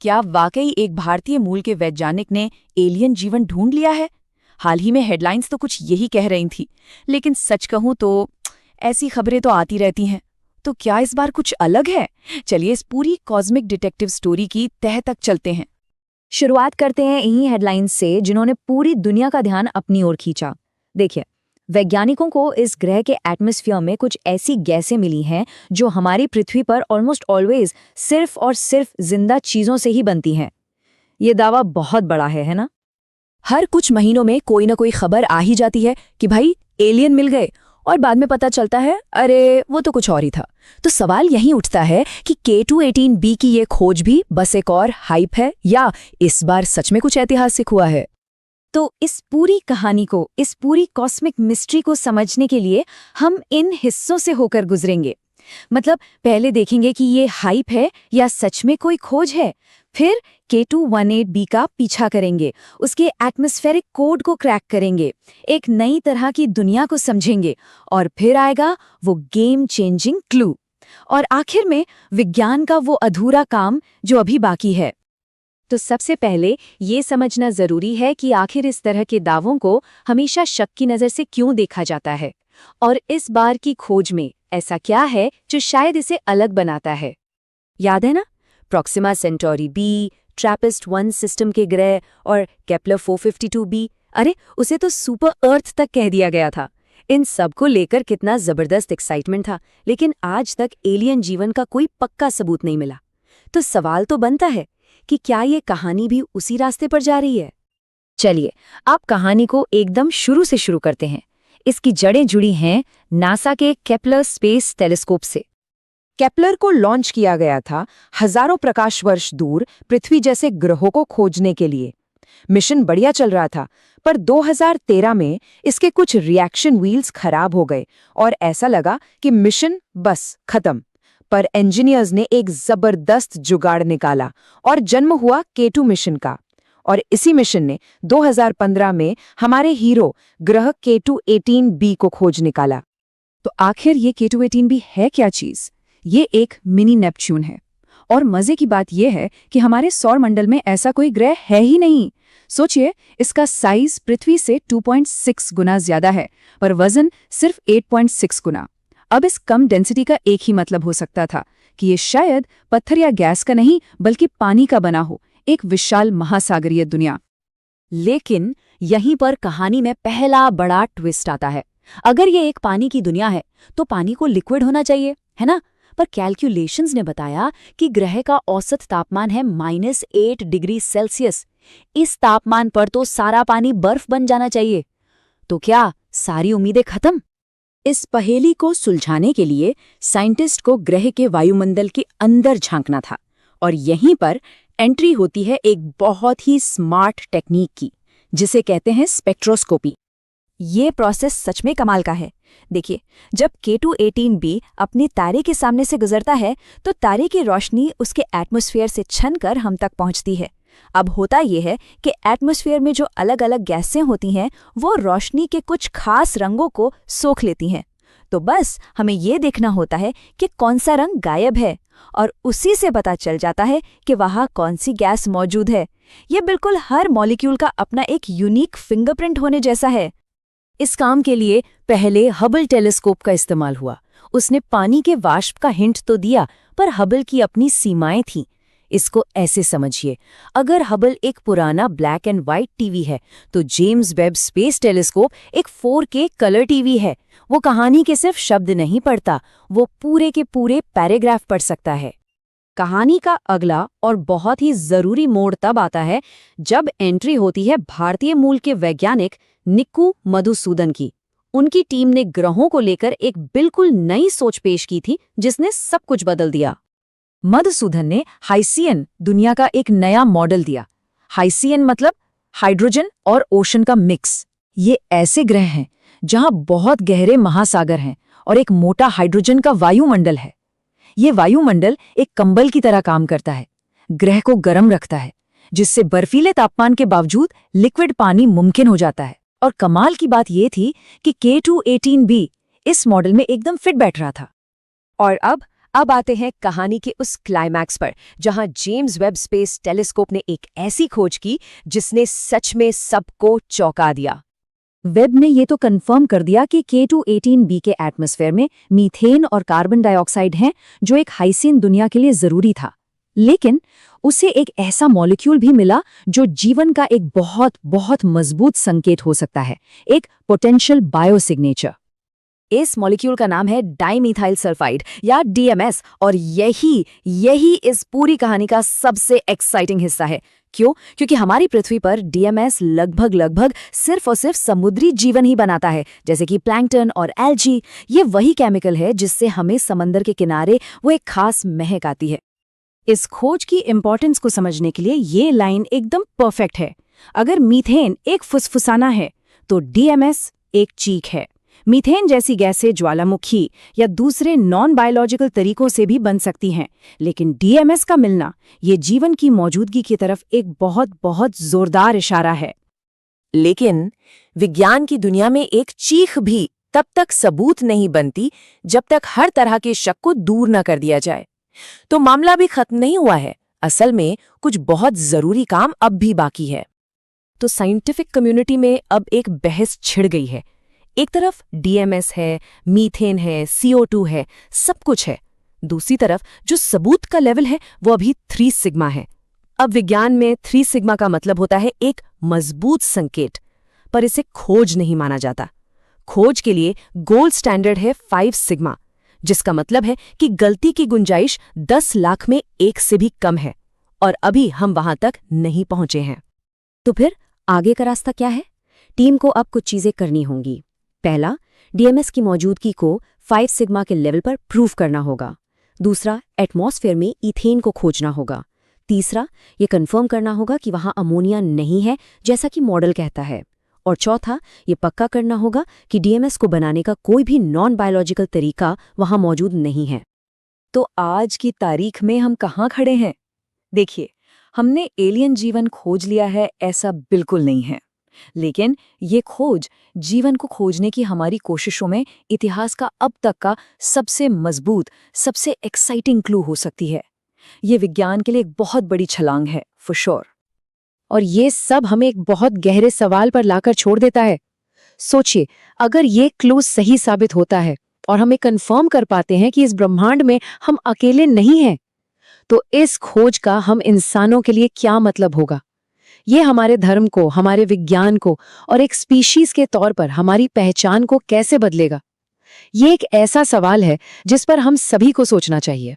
क्या वाकई एक भारतीय मूल के वैज्ञानिक ने एलियन जीवन ढूंढ लिया है? हाल ही में हेडलाइंस तो कुछ यही कह रही थी, लेकिन सच कहूं तो ऐसी खबरें तो आती रहती हैं। तो क्या इस बार कुछ अलग है? चलिए इस पूरी कॉस्मिक डिटेक्टिव स्टोरी की तह तक चलते हैं। शुरुआत करते हैं इन्हीं हेडलाइंस से जिन्होंने पूरी दुनिया का ध्यान अपनी ओर खींचा। देखिए, वैज्ञानिकों को इस ग्रह के एटमॉस्फेयर में कुछ ऐसी गैसें मिली हैं जो हमारी पृथ्वी पर ऑलमोस्ट ऑलवेज सिर्फ और सिर्फ जिंदा चीजों से ही बनती हैं। ये दावा बहुत बड़ा है ना? हर कुछ महीनों में कोई ना कोई खबर आ ही जाती है कि भाई एलियन मिल गए, और बाद में पता चलता है अरे वो तो कुछ और ही था। तो सवाल यही उठता है कि K2-18b की ये खोज भी बस एक और हाइप है या इस बार सच में कुछ ऐतिहासिक हुआ है? तो इस पूरी कहानी को, इस पूरी कॉस्मिक मिस्ट्री को समझने के लिए हम इन हिस्सों से होकर गुजरेंगे। मतलब पहले देखेंगे कि ये हाइप है या सच में कोई खोज है, फिर K2-18b का पीछा करेंगे, उसके एटमॉस्फेरिक कोड को क्रैक करेंगे, एक नई तरह की दुनिया को समझेंगे, और फिर आएगा वो गेम चेंजिंग क्लू, और आखिर में विज्ञान का वो अधूरा काम जो अभी बाकी है। तो सबसे पहले ये समझना जरूरी है कि आखिर इस तरह के दावों को हमेशा शक की नज़र से क्यों देखा जाता है, और इस बार की खोज में ऐसा क्या है जो शायद इसे अलग बनाता है। याद है ना, Proxima Centauri B, TRAPPIST one system के ग्रह और केपलर 452b, अरे उसे तो सुपर अर्थ तक कह दिया गया था। इन सब को लेकर कितना जबरदस्त एक्साइटमेंट था, लेकिन आज तक एलियन जीवन का कोई पक्का सबूत नहीं मिला। तो सवाल तो बनता है कि क्या ये कहानी भी उसी रास्ते पर जा रही है? चलिए आप कहानी को एकदम शुरू से शुरू करते हैं। इसकी जड़ें जुड़ी हैं नासा के केपलर स्पेस टेलीस्कोप से। केपलर को लॉन्च किया गया था हजारों प्रकाश वर्ष दूर पृथ्वी जैसे ग्रहों को खोजने के लिए। मिशन बढ़िया चल रहा था, पर 2013 में इसके कुछ रिएक्शन व्हील्स खराब हो गए और ऐसा लगा कि मिशन बस खत्म। पर इंजीनियर्स ने एक जबरदस्त जुगाड़ निकाला और जन्म हुआ K2 मिशन का। और इसी मिशन ने 2015 में हमारे हीरो ग्रह K2-18b को खोज निकाला। तो आखिर ये K2-18b है क्या चीज? ये एक मिनी नेपच्यून है, और मजे की बात यह है कि हमारे सौर मंडल में ऐसा कोई ग्रह है ही नहीं। सोचिए, इसका साइज पृथ्वी से 2.6 गुना ज्यादा है, पर वजन सिर्फ 8.6 गुना। अब इस कम डेंसिटी का एक ही मतलब हो सकता था कि ये शायद पत्थर या गैस का नहीं बल्कि पानी का बना हो, एक विशाल महासागरीय दुनिया। लेकिन यहीं पर कहानी में पहला बड़ा ट्विस्ट आता है। अगर ये एक पानी की दुनिया है तो पानी को लिक्विड होना चाहिए, है ना? पर कैलकुलेशंस ने बताया कि ग्रह का औसत तापमान है -8 डिग्री सेल्सियस। इस तापमान पर तो सारा पानी बर्फ बन जाना चाहिए। तो क्या सारी उम्मीदें खत्म? इस पहेली को सुलझाने के लिए साइंटिस्ट को ग्रह के वायुमंडल के अंदर झांकना था, और यहीं पर एंट्री होती है एक बहुत ही स्मार्ट टेक्निक की, जिसे कहते हैं स्पेक्ट्रोस्कोपी। ये प्रोसेस सच में कमाल का है। देखिए, जब K2-18b अपने तारे के सामने से गुजरता है तो तारे की रोशनी उसके एटमॉस्फेयर से छनकर हम तक पहुंचती है। अब होता यह है कि एटमॉस्फेयर में जो अलग अलग गैसें होती हैं वो रोशनी के कुछ खास रंगों को सोख लेती हैं। तो बस हमें ये देखना होता है कि कौन सा रंग गायब है, और उसी से पता चल जाता है कि वहाँ कौन सी गैस मौजूद है। ये बिल्कुल हर मॉलिक्यूल का अपना एक यूनिक फिंगरप्रिंट होने जैसा है। इस काम के लिए पहले हबल टेलीस्कोप का इस्तेमाल हुआ। उसने पानी के वाष्प का हिंट तो दिया, पर हबल की अपनी सीमाएं थीं। इसको ऐसे समझिए, अगर हबल एक पुराना ब्लैक एंड व्हाइट टीवी है तो जेम्स वेब स्पेस टेलीस्कोप एक 4K कलर टीवी है। वो कहानी के सिर्फ शब्द नहीं पढ़ता, वो पूरे के पूरे पैराग्राफ पढ़ सकता है। कहानी का अगला और बहुत ही जरूरी मोड़ तब आता है जब एंट्री होती है भारतीय मूल के वैज्ञानिक निक्कू मधुसूदन की। उनकी टीम ने ग्रहों को लेकर एक बिल्कुल नई सोच पेश की थी जिसने सब कुछ बदल दिया। मधुसूदन ने हाइसियन दुनिया का एक नया मॉडल दिया। हाइसियन मतलब हाइड्रोजन और ओशन का मिक्स। ये ऐसे ग्रह हैं जहां बहुत गहरे महासागर हैं और एक मोटा हाइड्रोजन का वायुमंडल है। ये वायुमंडल एक कंबल की तरह काम करता है, ग्रह को गर्म रखता है, जिससे बर्फीले तापमान के बावजूद लिक्विड पानी मुमकिन हो जाता है। और कमाल की बात यह थी कि K2-18b इस मॉडल में एकदम फिट बैठ रहा था। और अब अब आते हैं कहानी के उस क्लाइमैक्स पर जहां जेम्स वेब स्पेस टेलीस्कोप ने एक ऐसी खोज की जिसने सच में सबको चौंका दिया। वेब ने ये तो कंफर्म कर दिया कि K2-18b के एटमॉस्फेयर में मीथेन और कार्बन डाइऑक्साइड हैं, जो एक हाइसीन दुनिया के लिए जरूरी था। लेकिन उसे एक ऐसा मॉलिक्यूल भी मिला जो जीवन का एक बहुत बहुत मजबूत संकेत हो सकता है, एक पोटेंशियल बायोसिग्नेचर। इस मॉलिक्यूल का नाम है डाइमीथाइल सल्फाइड या DMS, और यही इस पूरी कहानी का सबसे एक्साइटिंग हिस्सा है। क्यों? क्योंकि हमारी पृथ्वी पर DMS लगभग सिर्फ और सिर्फ समुद्री जीवन ही बनाता है, जैसे कि प्लैंकटन और एल्गी। ये वही केमिकल है जिससे हमें समंदर के किनारे वो एक खास महक आती है। इस खोज की इंपॉर्टेंस को समझने के लिए ये लाइन एकदम परफेक्ट है। अगर मीथेन एक फुसफुसाना है तो DMS एक चीख है। मीथेन जैसी गैसें ज्वालामुखी या दूसरे नॉन बायोलॉजिकल तरीकों से भी बन सकती हैं, लेकिन DMS का मिलना ये जीवन की मौजूदगी की तरफ एक बहुत बहुत जोरदार इशारा है। लेकिन विज्ञान की दुनिया में एक चीख भी तब तक सबूत नहीं बनती जब तक हर तरह के शक को दूर न कर दिया जाए। तो मामला भी खत्म नहीं हुआ है। असल में कुछ बहुत जरूरी काम अब भी बाकी है। तो साइंटिफिक कम्युनिटी में अब एक बहस छिड़ गई है। एक तरफ DMS है, मीथेन है, CO2 है, सब कुछ है। दूसरी तरफ जो सबूत का लेवल है वो अभी 3 सिग्मा है। अब विज्ञान में 3 सिग्मा का मतलब होता है एक मजबूत संकेत, पर इसे खोज नहीं माना जाता। खोज के लिए गोल्ड स्टैंडर्ड है 5 सिग्मा, जिसका मतलब है कि गलती की गुंजाइश 10 लाख में 1 से भी कम है, और अभी हम वहां तक नहीं पहुंचे हैं। तो फिर आगे का रास्ता क्या है? टीम को अब कुछ चीजें करनी होंगी। पहला, DMS की मौजूदगी को 5 सिग्मा के लेवल पर प्रूव करना होगा। दूसरा, एटमॉस्फेयर में ईथेन को खोजना होगा। तीसरा, ये कंफर्म करना होगा कि वहां अमोनिया नहीं है जैसा कि मॉडल कहता है। और चौथा, ये पक्का करना होगा कि DMS को बनाने का कोई भी नॉन बायोलॉजिकल तरीका वहां मौजूद नहीं है। तो आज की तारीख में हम कहाँ खड़े हैं? देखिए, हमने एलियन जीवन खोज लिया है ऐसा बिल्कुल नहीं है, लेकिन ये खोज जीवन को खोजने की हमारी कोशिशों में इतिहास का अब तक का सबसे मजबूत, सबसे एक्साइटिंग क्लू हो सकती है। ये विज्ञान के लिए एक बहुत बड़ी छलांग है, फॉर श्योर। और ये सब हमें एक बहुत गहरे सवाल पर लाकर छोड़ देता है। सोचिए, अगर ये क्लू सही साबित होता है और हमें कंफर्म कर पाते हैं कि इस ब्रह्मांड में हम अकेले नहीं हैं, तो इस खोज का हम इंसानों के लिए क्या मतलब होगा? ये हमारे धर्म को, हमारे विज्ञान को और एक स्पीशीज के तौर पर हमारी पहचान को कैसे बदलेगा? ये एक ऐसा सवाल है जिस पर हम सभी को सोचना चाहिए।